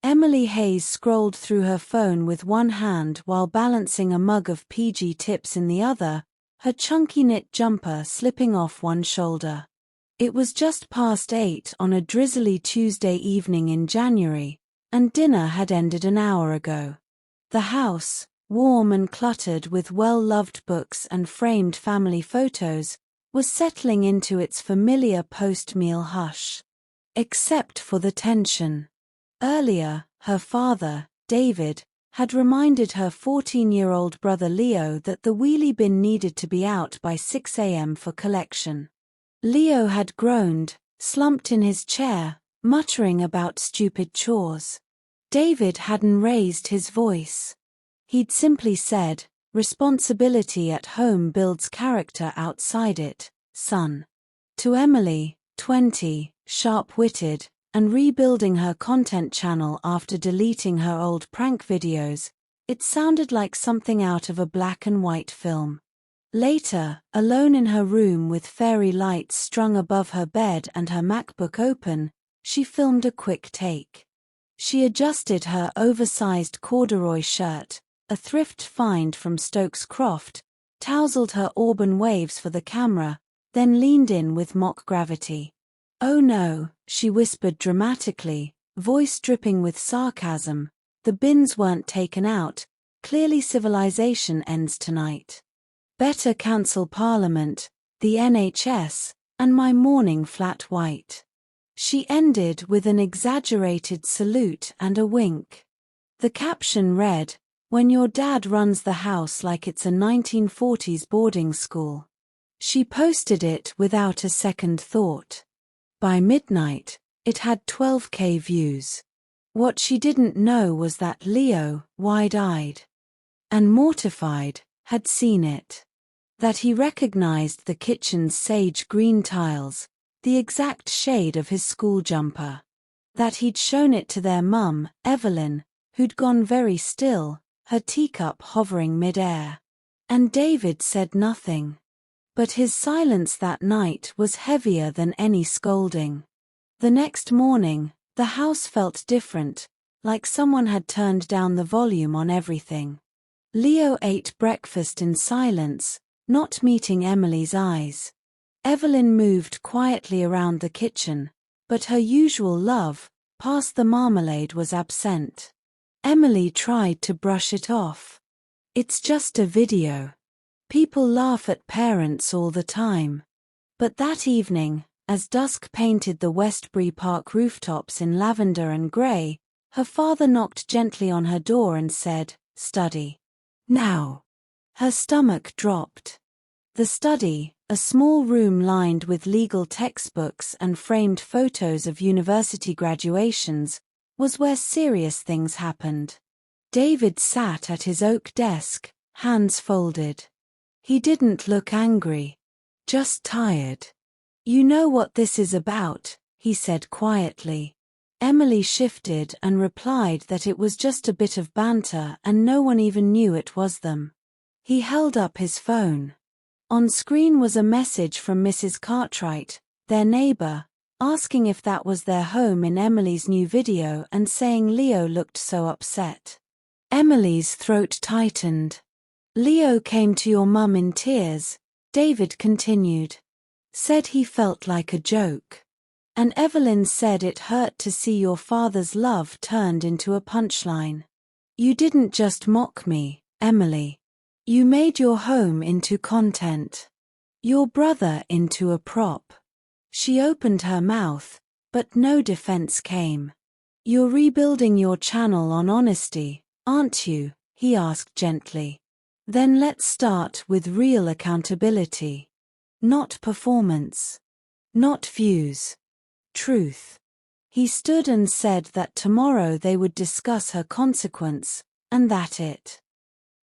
Emily Hayes scrolled through her phone with one hand while balancing a mug of PG Tips in the other, her chunky knit jumper slipping off one shoulder. It was just past 8 on a drizzly Tuesday evening in January, and dinner had ended an hour ago. The house, warm and cluttered with well-loved books and framed family photos, was settling into its familiar post-meal hush. Except for the tension. Earlier, her father, David, had reminded her 14-year-old brother Leo that the wheelie bin needed to be out by 6 a.m. for collection. Leo had groaned, slumped in his chair, muttering about stupid chores. David hadn't raised his voice. He'd simply said, "Responsibility at home builds character outside it, son." To Emily, 20, sharp-witted, and rebuilding her content channel after deleting her old prank videos, it sounded like something out of a black and white film. Later, alone in her room with fairy lights strung above her bed and her MacBook open, she filmed a quick take. She adjusted her oversized corduroy shirt, a thrift find from Stokes Croft, tousled her auburn waves for the camera, then leaned in with mock gravity. "Oh no," she whispered dramatically, voice dripping with sarcasm, "the bins weren't taken out, clearly civilization ends tonight. Better cancel Parliament, the NHS, and my morning flat white." She ended with an exaggerated salute and a wink. The caption read, "When your dad runs the house like it's a 1940s boarding school." She posted it without a second thought. By midnight, it had 12K views. What she didn't know was that Leo, wide-eyed and mortified, had seen it. That he recognized the kitchen's sage green tiles, the exact shade of his school jumper. That he'd shown it to their mum, Evelyn, who'd gone very still, her teacup hovering mid-air. And David said nothing. But his silence that night was heavier than any scolding. The next morning, the house felt different, like someone had turned down the volume on everything. Leo ate breakfast in silence, not meeting Emily's eyes. Evelyn moved quietly around the kitchen, but her usual love, past the marmalade, was absent. Emily tried to brush it off. "It's just a video. People laugh at parents all the time." But that evening, as dusk painted the Westbury Park rooftops in lavender and grey, her father knocked gently on her door and said, "Study. Now." Her stomach dropped. The study, a small room lined with legal textbooks and framed photos of university graduations, was where serious things happened. David sat at his oak desk, hands folded. He didn't look angry. Just tired. "You know what this is about," he said quietly. Emily shifted and replied that it was just a bit of banter and no one even knew it was them. He held up his phone. On screen was a message from Mrs. Cartwright, their neighbor, asking if that was their home in Emily's new video and saying Leo looked so upset. Emily's throat tightened. "Leo came to your mum in tears," David continued. "Said he felt like a joke. And Evelyn said it hurt to see your father's love turned into a punchline. You didn't just mock me, Emily. You made your home into content. Your brother into a prop." She opened her mouth, but no defense came. "You're rebuilding your channel on honesty, aren't you?" he asked gently. "Then let's start with real accountability. Not performance. Not views. Truth." He stood and said that tomorrow they would discuss her consequence, and that it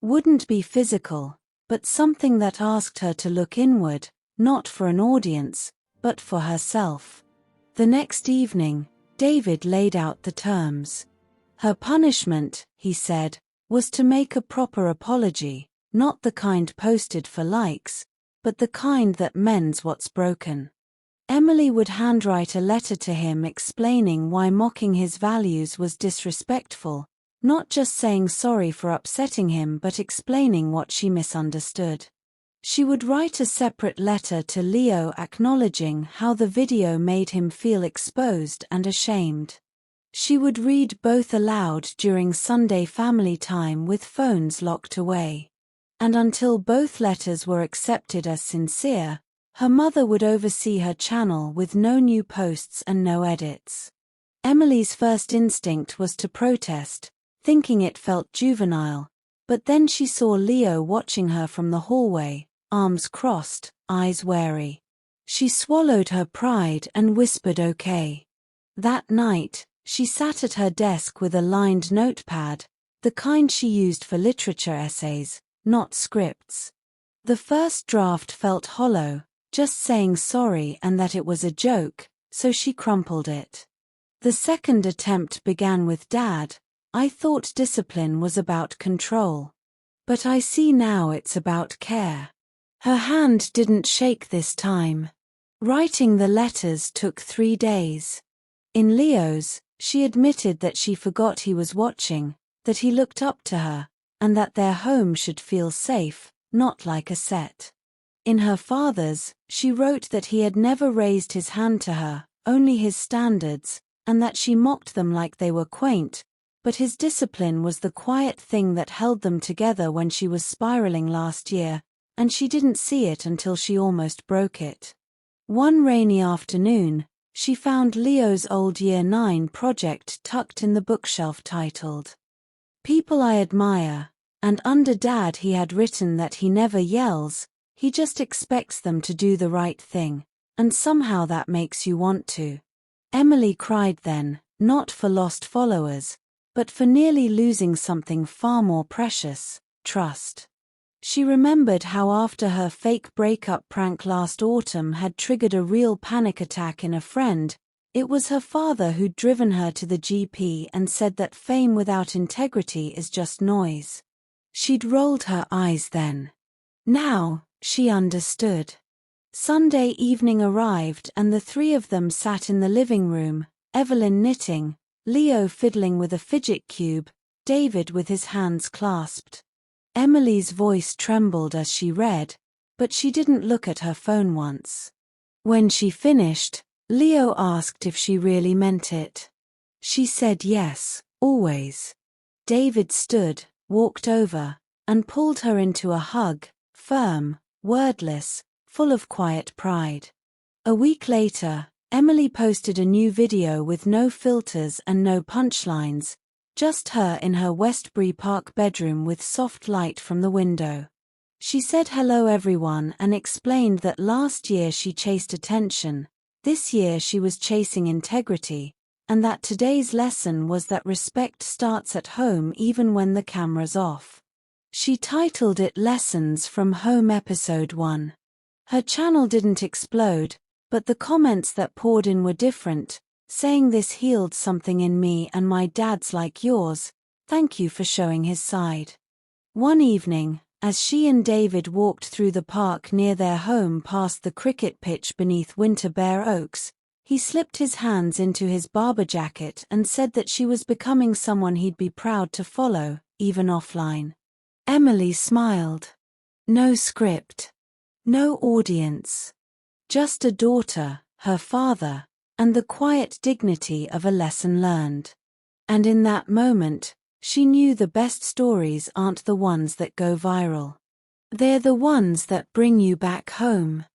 wouldn't be physical, but something that asked her to look inward, not for an audience, but for herself. The next evening, David laid out the terms. Her punishment, he said, was to make a proper apology, not the kind posted for likes, but the kind that mends what's broken. Emily would handwrite a letter to him explaining why mocking his values was disrespectful, not just saying sorry for upsetting him but explaining what she misunderstood. She would write a separate letter to Leo acknowledging how the video made him feel exposed and ashamed. She would read both aloud during Sunday family time with phones locked away. And until both letters were accepted as sincere, her mother would oversee her channel with no new posts and no edits. Emily's first instinct was to protest, thinking it felt juvenile, but then she saw Leo watching her from the hallway, arms crossed, eyes wary. She swallowed her pride and whispered okay. That night, she sat at her desk with a lined notepad, the kind she used for literature essays, not scripts. The first draft felt hollow, just saying sorry and that it was a joke, so she crumpled it. The second attempt began with Dad. I thought discipline was about control. But I see now it's about care. Her hand didn't shake this time. Writing the letters took 3 days. In Leo's, she admitted that she forgot he was watching, that he looked up to her, and that their home should feel safe, not like a set. In her father's, she wrote that he had never raised his hand to her, only his standards, and that she mocked them like they were quaint, but his discipline was the quiet thing that held them together when she was spiraling last year, and she didn't see it until she almost broke it. One rainy afternoon, she found Leo's old Year 9 project tucked in the bookshelf titled, People I Admire, and under Dad he had written that he never yells, he just expects them to do the right thing, and somehow that makes you want to. Emily cried then, not for lost followers, but for nearly losing something far more precious, trust. She remembered how after her fake breakup prank last autumn had triggered a real panic attack in a friend, it was her father who'd driven her to the GP and said that fame without integrity is just noise. She'd rolled her eyes then. Now, she understood. Sunday evening arrived and the three of them sat in the living room, Evelyn knitting, Leo fiddling with a fidget cube, David with his hands clasped. Emily's voice trembled as she read, but she didn't look at her phone once. When she finished, Leo asked if she really meant it. She said yes, always. David stood, walked over, and pulled her into a hug, firm, wordless, full of quiet pride. A week later, Emily posted a new video with no filters and no punchlines, just her in her Westbury Park bedroom with soft light from the window. She said hello everyone and explained that last year she chased attention, this year she was chasing integrity, and that today's lesson was that respect starts at home even when the camera's off. She titled it Lessons from Home Episode 1. Her channel didn't explode, but the comments that poured in were different, saying this healed something in me and my dad's like yours, thank you for showing his side. One evening, as she and David walked through the park near their home past the cricket pitch beneath winter bare oaks, he slipped his hands into his barber jacket and said that she was becoming someone he'd be proud to follow, even offline. Emily smiled. No script. No audience. Just a daughter, her father, and the quiet dignity of a lesson learned. And in that moment, she knew the best stories aren't the ones that go viral. They're the ones that bring you back home.